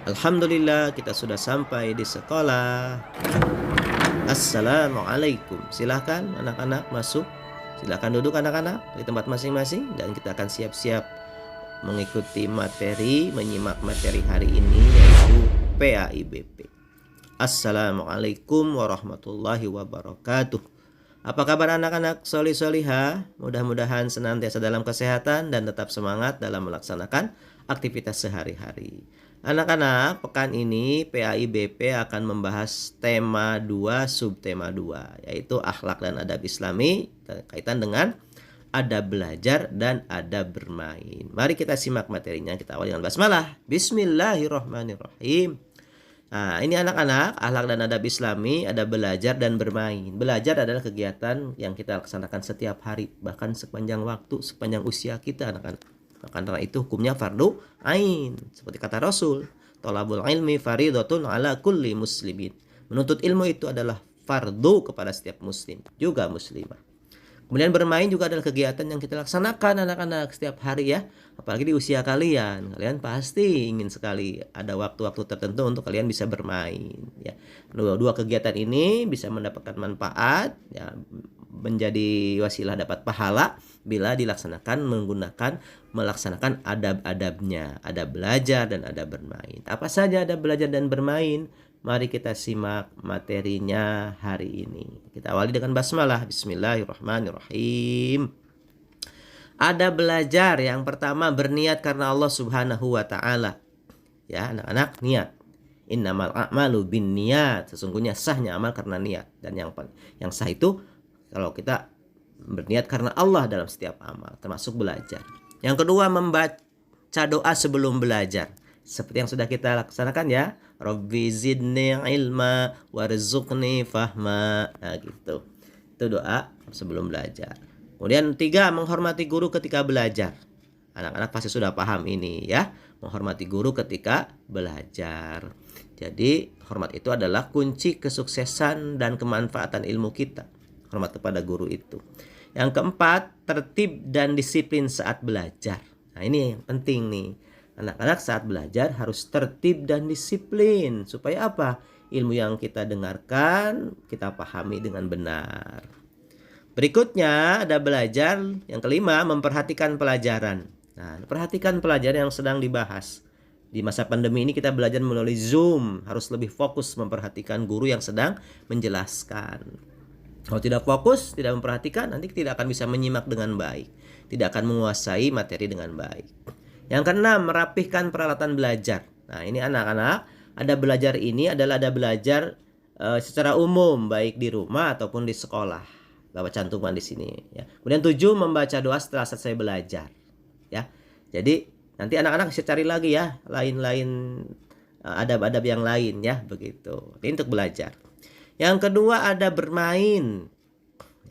Alhamdulillah kita sudah sampai di sekolah. Assalamualaikum. Silahkan anak-anak masuk. Silahkan duduk anak-anak di tempat masing-masing. Dan kita akan siap-siap mengikuti materi, menyimak materi hari ini, yaitu PAIBP. Assalamualaikum warahmatullahi wabarakatuh. Apa kabar anak-anak solih-solihah? Mudah-mudahan senantiasa dalam kesehatan dan tetap semangat dalam melaksanakan aktivitas sehari-hari. Anak-anak, pekan ini PAIBP akan membahas tema 2, subtema 2, yaitu akhlak dan adab Islami, kaitan dengan adab belajar dan adab bermain. Mari kita simak materinya. Kita awali dengan basmalah. Bismillahirrahmanirrahim. Nah, ini anak-anak, akhlak dan adab Islami, ada belajar dan bermain. Belajar adalah kegiatan yang kita laksanakan setiap hari, bahkan sepanjang waktu, sepanjang usia kita anak-anak. Karena itu hukumnya fardu ain. Seperti kata Rasul, thalabul ilmi faridatun ala kulli muslimin. Menuntut ilmu itu adalah fardu kepada setiap muslim, juga muslimah. Kemudian bermain juga adalah kegiatan yang kita laksanakan anak-anak setiap hari ya. Apalagi di usia kalian. Kalian pasti ingin sekali ada waktu-waktu tertentu untuk kalian bisa bermain ya. Dua kegiatan ini bisa mendapatkan manfaat ya, menjadi wasilah dapat pahala bila dilaksanakan melaksanakan adab-adabnya, adab belajar dan adab bermain. Apa saja adab belajar dan bermain? Mari kita simak materinya hari ini. Kita awali dengan basmalah. Bismillahirrahmanirrahim. Adab belajar yang pertama, berniat karena Allah Subhanahu wa taala. Ya, anak-anak, niat. Innamal a'malu binniyat. Sesungguhnya sahnya amal karena niat. Dan yang sah itu kalau kita berniat karena Allah dalam setiap amal, termasuk belajar. Yang kedua, membaca doa sebelum belajar. Seperti yang sudah kita laksanakan ya. Rabbi zidni ilma warzuqni fahma. Nah gitu. Itu doa sebelum belajar. Kemudian 3, menghormati guru ketika belajar. Anak-anak pasti sudah paham ini ya. Menghormati guru ketika belajar. Jadi hormat itu adalah kunci kesuksesan dan kemanfaatan ilmu kita. Hormat kepada guru itu. Yang keempat, tertib dan disiplin saat belajar. Nah ini yang penting nih. Anak-anak saat belajar harus tertib dan disiplin. Supaya apa? Ilmu yang kita dengarkan, kita pahami dengan benar. Berikutnya ada belajar. Yang kelima, memperhatikan pelajaran. Nah, perhatikan pelajaran yang sedang dibahas. Di masa pandemi ini kita belajar melalui Zoom. Harus lebih fokus memperhatikan guru yang sedang menjelaskan. Kalau tidak fokus, tidak memperhatikan, nanti tidak akan bisa menyimak dengan baik. Tidak akan menguasai materi dengan baik. Yang keenam, merapihkan peralatan belajar. Nah ini anak-anak, ada belajar ini adalah ada belajar secara umum, baik di rumah ataupun di sekolah. Bapak cantumkan di sini. Ya. Kemudian 7, membaca doa setelah selesai belajar. Ya, jadi nanti anak-anak bisa cari lagi ya, lain-lain adab-adab yang lain ya, begitu. Ini untuk belajar. Yang kedua ada bermain.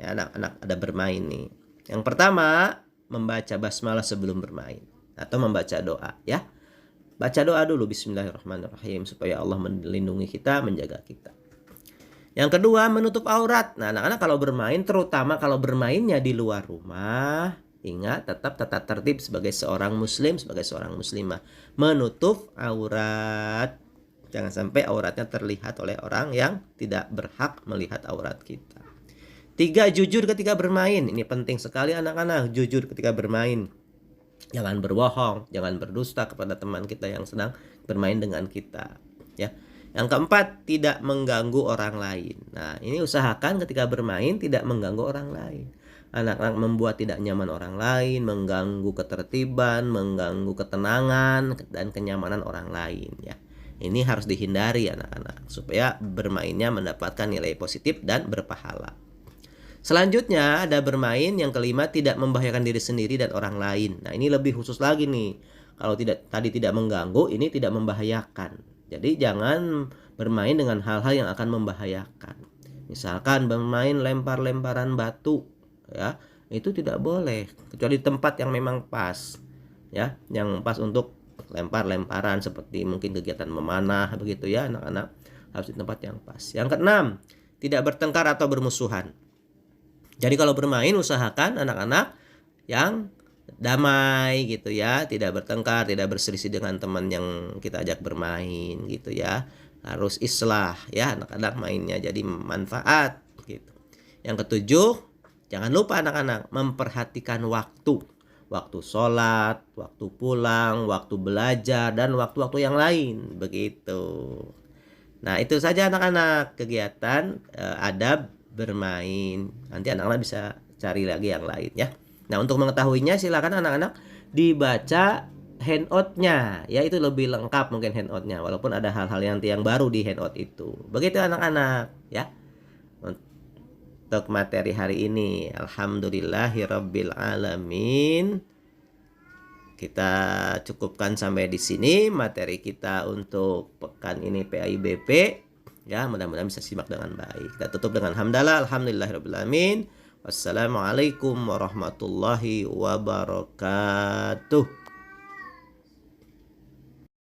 Ya anak-anak ada bermain nih. Yang pertama, membaca basmalah sebelum bermain. Atau membaca doa ya. Baca doa dulu, bismillahirrahmanirrahim, supaya Allah melindungi kita, menjaga kita. Yang kedua, menutup aurat. Nah anak-anak kalau bermain, terutama kalau bermainnya di luar rumah, ingat tetap tata tertib sebagai seorang muslim, sebagai seorang muslimah. Menutup aurat. Jangan sampai auratnya terlihat oleh orang yang tidak berhak melihat aurat kita. 3, jujur ketika bermain. Ini penting sekali anak-anak, jujur ketika bermain. Jangan berbohong, jangan berdusta kepada teman kita yang sedang bermain dengan kita ya. Yang keempat, tidak mengganggu orang lain. Nah ini usahakan ketika bermain tidak mengganggu orang lain. Anak-anak membuat tidak nyaman orang lain, mengganggu ketertiban, mengganggu ketenangan dan kenyamanan orang lain ya. Ini harus dihindari anak-anak supaya bermainnya mendapatkan nilai positif dan berpahala. Selanjutnya ada bermain yang kelima, tidak membahayakan diri sendiri dan orang lain. Nah ini lebih khusus lagi nih. Kalau tadi tidak mengganggu, ini tidak membahayakan. Jadi jangan bermain dengan hal-hal yang akan membahayakan. Misalkan bermain lempar-lemparan batu ya, itu tidak boleh kecuali tempat yang memang pas ya, yang pas untuk lempar-lemparan seperti mungkin kegiatan memanah begitu ya anak-anak, harus di tempat yang pas. Yang keenam, tidak bertengkar atau bermusuhan. Jadi kalau bermain usahakan anak-anak yang damai gitu ya, tidak bertengkar, tidak berselisih dengan teman yang kita ajak bermain gitu ya. Harus islah ya anak-anak mainnya jadi manfaat gitu. Yang ketujuh, jangan lupa anak-anak memperhatikan waktu. Waktu sholat, waktu pulang, waktu belajar, dan waktu-waktu yang lain begitu. Nah, itu saja anak-anak kegiatan adab bermain. Nanti anak-anak bisa cari lagi yang lain ya. Nah, untuk mengetahuinya silakan anak-anak dibaca handout-nya. Ya, itu lebih lengkap mungkin handout-nya walaupun ada hal-hal yang baru di handout itu. Begitu anak-anak ya. Untuk materi hari ini, alhamdulillahirabbil alamin. Kita cukupkan sampai di sini materi kita untuk pekan ini PAIBP. Ya, mudah-mudahan bisa simak dengan baik. Kita tutup dengan hamdalah, alhamdulillahirabbil alamin. Wassalamualaikum warahmatullahi wabarakatuh.